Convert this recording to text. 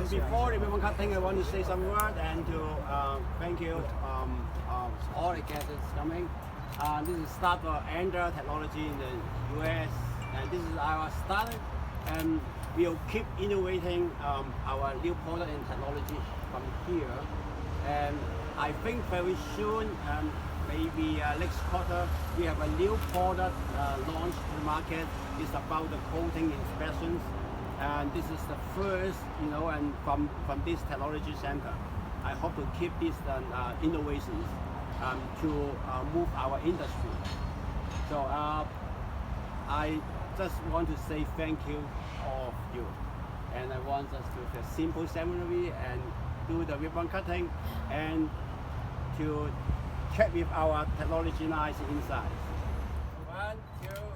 before the ribbon cutting, I want to say some word and to thank you all the guests coming. This is start for Ender Technology in the US, and this is our start, and we'll keep innovating our new product and technology from here. And I think very soon, maybe next quarter, we have a new product launched to the market. It's about the coating inspections, and this is the first, and from this technology center. I hope to keep these innovations to move our industry. So I just want to say thank you all of you, and I want us to have a simple ceremony and do the ribbon cutting and to check with our technology lines inside. 1, 2.